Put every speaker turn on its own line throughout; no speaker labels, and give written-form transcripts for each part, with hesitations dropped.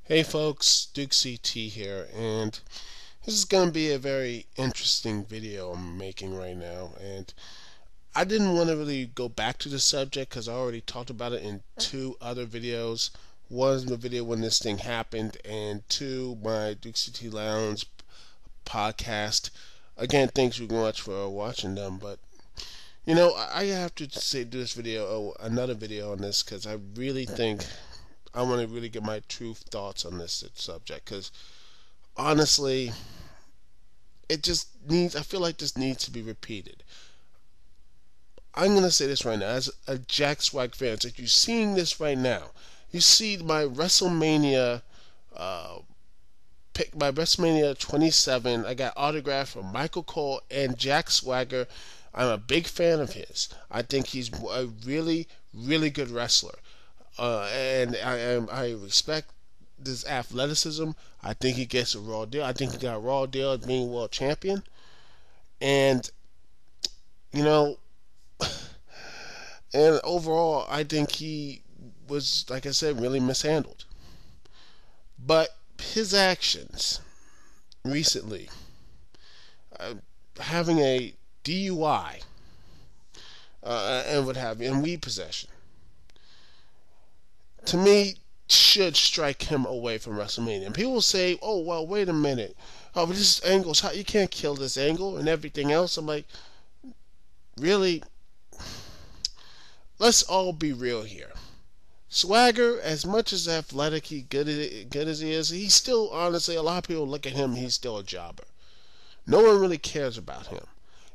Hey folks, Duke CT here, and this is going to be a very interesting video I'm making right now. And I didn't want to really go back to the subject because I already talked about it in two other videos. One, the video when this thing happened, and two, my Duke CT Lounge podcast. Again, thanks very much for watching them, but I have to say do this video, another video on this because I really think I want to really get my true thoughts on this subject because honestly, it just needs. I feel like this needs to be repeated. I'm gonna say this right now as a Jack Swag fan. So if you're seeing this right now, you see my WrestleMania pick, my WrestleMania 27. I got autograph from Michael Cole and Jack Swagger. I'm a big fan of his. I think he's a really, really good wrestler, and I respect this athleticism. I think he gets a raw deal. I think he got a raw deal as being world champion. And you know, and overall, I think he was, like I said, really mishandled. But his actions recently, uh, having a DUI and what have you, and weed possession, to me, should strike him away from WrestleMania. And people say, "Oh, well, wait a minute. Oh, but this angle's hot. You can't kill this angle and everything else." I'm like, really? Let's all be real here. Swagger, as much as athletic, good as he is, he's still honestly. A lot of people look at him. He's still a jobber. No one really cares about him.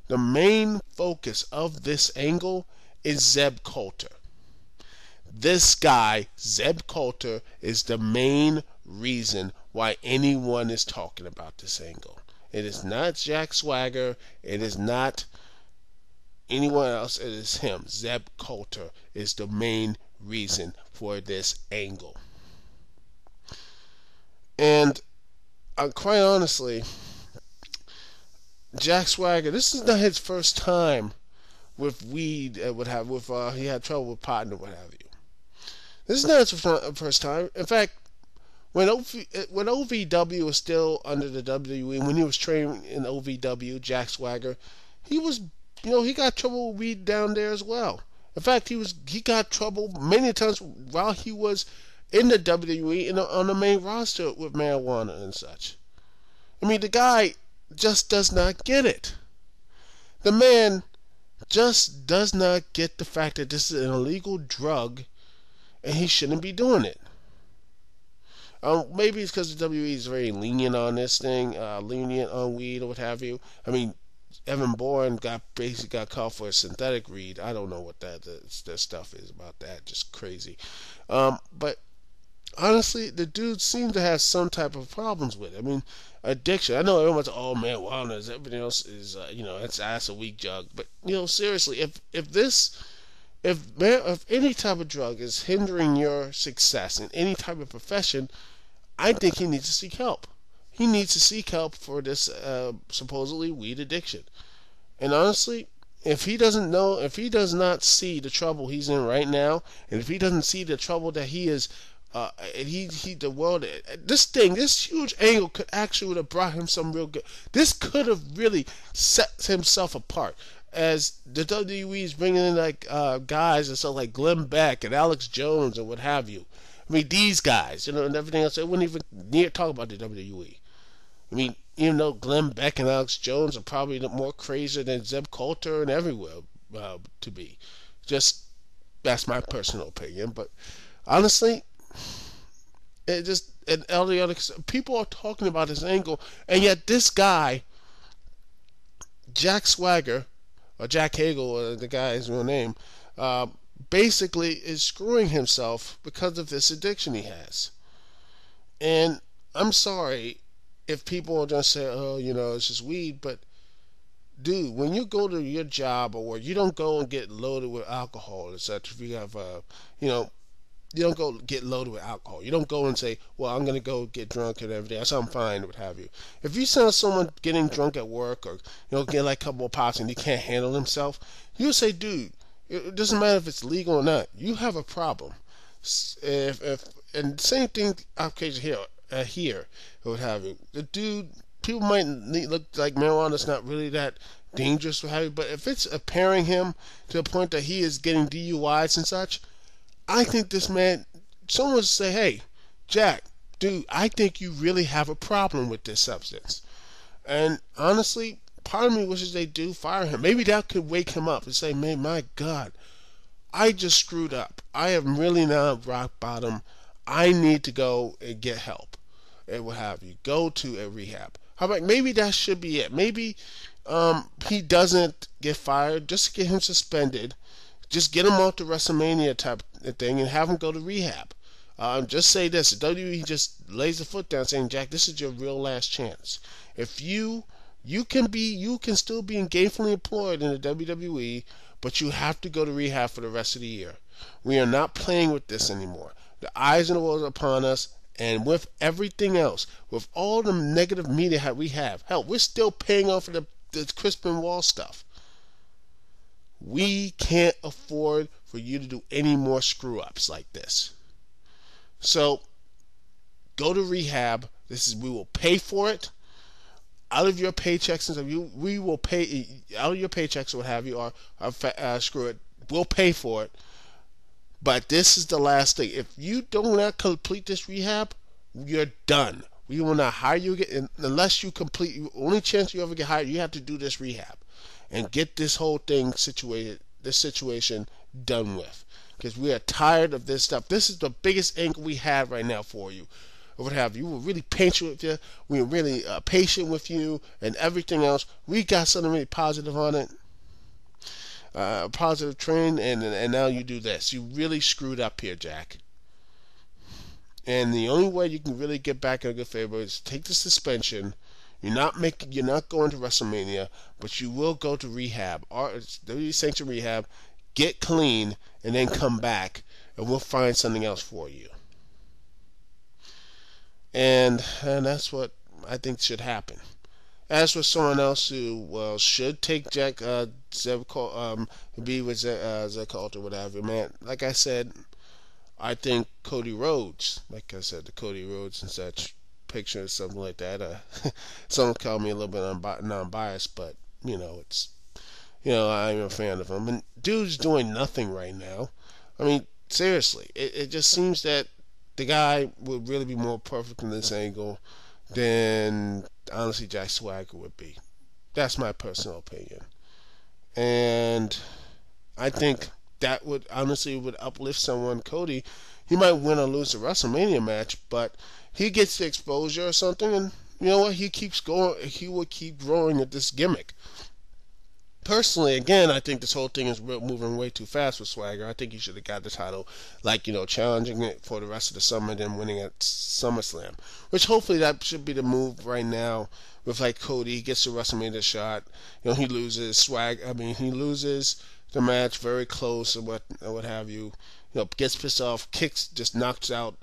The main focus of this angle is Zeb Coulter. This guy, Zeb Coulter, is the main reason why anyone is talking about this angle. It is not Jack Swagger. It is not anyone else. It is him. Zeb Coulter is the main reason for this angle. And quite honestly, Jack Swagger, this is not his first time with weed. He had trouble with pot and what have you. This is not his first time. In fact, when OVW was still under the WWE, when he was training in OVW, Jack Swagger, he was, he got trouble with weed down there as well. In fact, he got trouble many times while he was in the WWE on the main roster with marijuana and such. I mean, the guy just does not get it. The man just does not get the fact that this is an illegal drug and he shouldn't be doing it. Maybe it's because the WWE is very lenient on this thing, lenient on weed or what have you. I mean, Evan Bourne basically got caught for a synthetic weed. I don't know what that stuff is about that. Just crazy. But honestly, the dude seems to have some type of problems with it. I mean, addiction. I know everyone's, oh man, wellness. Everything else is, that's a weak jug. But seriously, if any type of drug is hindering your success in any type of profession, I think he needs to seek help. He needs to seek help for this supposedly weed addiction. And honestly, if he does not see the trouble he's in right now, and if he doesn't see the trouble that he is, this huge angle could actually would have brought him some real good. This could have really set himself apart. As the WWE is bringing in guys and stuff like Glenn Beck and Alex Jones and what have you. I mean, these guys, and everything else, they wouldn't even near talk about the WWE. I mean, even though Glenn Beck and Alex Jones are probably more crazier than Zeb Coulter and everywhere to be. Just, that's my personal opinion. But honestly, and all the other people are talking about this angle, and yet this guy, Jack Swagger, or Jack Hagel, or the guy's real name, basically is screwing himself because of this addiction he has. And I'm sorry if people are just say, oh, it's just weed, but dude, when you go to your job or where you don't go and get loaded with alcohol, etc. If you have, you don't go get loaded with alcohol. You don't go and say, well, I'm going to go get drunk and everything else. I'm fine, what have you. If you saw someone getting drunk at work or, get like a couple of pops and he can't handle himself, you'll say, dude, it doesn't matter if it's legal or not. You have a problem. If And same thing application here, or what have you. The dude, people might look like marijuana's not really that dangerous, what have you, but if it's impairing him to the point that he is getting DUIs and such, I think this man, someone would say, hey, Jack, dude, I think you really have a problem with this substance. And honestly, part of me wishes they do fire him. Maybe that could wake him up and say, man, my God, I just screwed up. I am really now at rock bottom. I need to go and get help and what have you. Go to a rehab. How about maybe that should be it? Maybe he doesn't get fired, just get him suspended, just get him off the WrestleMania type of thing, and have him go to rehab. Just say this: WWE just lays the foot down, saying, "Jack, this is your real last chance. If you can still be gainfully employed in the WWE, but you have to go to rehab for the rest of the year. We are not playing with this anymore. The eyes of the world are upon us." And with everything else, with all the negative media we have, hell, we're still paying off for the Crispin Wall stuff. We can't afford for you to do any more screw ups like this. So go to rehab. We will pay for it out of your paychecks and stuff. We will pay out of your paychecks or what have you, or screw it. We'll pay for it. But this is the last thing. If you don't not complete this rehab, you're done. We will not hire you again unless you complete. Only chance you ever get hired, you have to do this rehab and get this whole thing situated. This situation done with, because we are tired of this stuff. This is the biggest angle we have right now for you, or what have you. We're really patient with you. We're really patient with you, and everything else. We got something really positive on it. Positive train, and now you do this. You really screwed up here, Jack. And the only way you can really get back in a good favor is take the suspension. You're not going to WrestleMania, but you will go to rehab. Or WWE sanctioned rehab, get clean, and then come back, and we'll find something else for you. And that's what I think should happen. As for someone else who should take Jack be with Zeb Coulter, whatever, man. Like I said, I think Cody Rhodes. Like I said, the Cody Rhodes and such picture or something like that. Someone called me a little bit non-biased, but it's I'm a fan of him. And dude's doing nothing right now. I mean, seriously, it just seems that the guy would really be more perfect in this angle than honestly Jack Swagger would be. That's my personal opinion. And I think that would uplift someone. Cody, he might win or lose the WrestleMania match, but he gets the exposure or something, and you know what? He keeps going. He will keep growing at this gimmick. Personally, again, I think this whole thing is moving way too fast with Swagger. I think he should have got the title, challenging it for the rest of the summer, then winning at SummerSlam. Which hopefully that should be the move right now. With Cody, he gets the WrestleMania shot. He loses he loses the match very close or what have you. Gets pissed off, just knocks out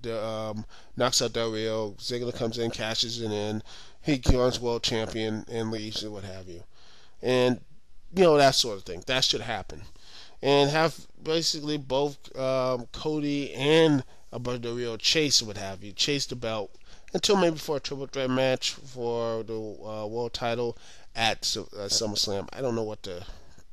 Del Rio. Ziggler comes in, cashes it in. He becomes world champion and leaves or what have you. And that sort of thing. That should happen, and have basically both Cody and Alberto Rio chase the belt until maybe for a triple threat match for the world title at SummerSlam. I don't know what the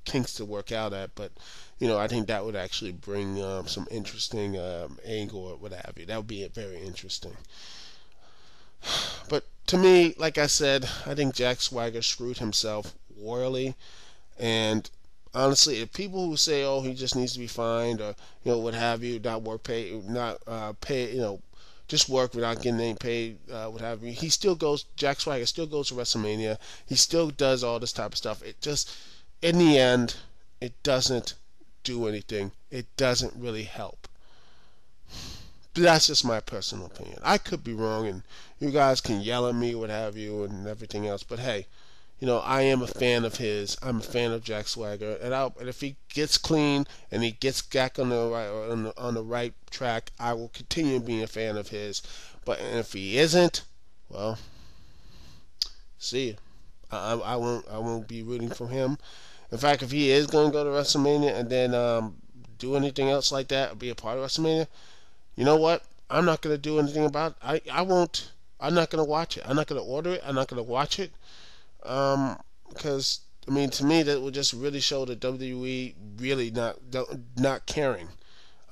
kinks to work out at, but I think that would actually bring some interesting angle or what have you. That would be very interesting. But to me, like I said, I think Jack Swagger screwed himself royally, and honestly, if people who say, "Oh, he just needs to be fined," or what have you, not pay, just work without getting any paid, what have you, Jack Swagger still goes to WrestleMania. He still does all this type of stuff. It just, in the end, it doesn't do anything. It doesn't really help. But that's just my personal opinion. I could be wrong, and you guys can yell at me, what have you, and everything else. But hey, I am a fan of his. I'm a fan of Jack Swagger, and if he gets clean and he gets back on the right track, I will continue being a fan of his. But if he isn't, well, see you. I won't be rooting for him. In fact, if he is going to go to WrestleMania and then do anything else like that, or be a part of WrestleMania, you know what? I'm not going to do anything about it. I won't. I'm not going to watch it. I'm not going to order it. I'm not going to watch it. Because I mean, to me, that would just really show the WWE really not caring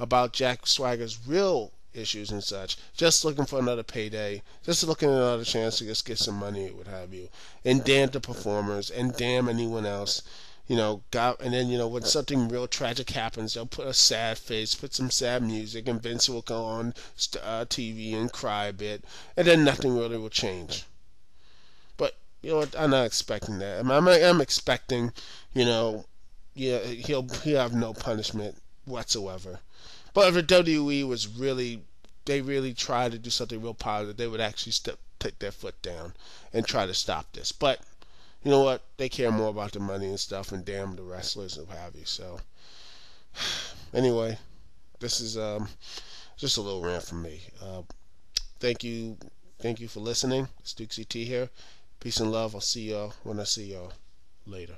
about Jack Swagger's real issues and such. Just looking for another payday. Just looking at another chance to just get some money, what have you. And damn the performers, and damn anyone else. And then, when something real tragic happens, they'll put a sad face, put some sad music, and Vince will go on TV and cry a bit, and then nothing really will change. But, you know what, I'm not expecting that. I'm expecting, yeah, he'll have no punishment whatsoever. But if the WWE was they really tried to do something real positive, they would actually take their foot down and try to stop this. But you know what? They care more about the money and stuff, and damn the wrestlers and what have you. So, anyway, this is just a little rant from me. Thank you for listening. It's Duke CT here. Peace and love. I'll see y'all when I see y'all later.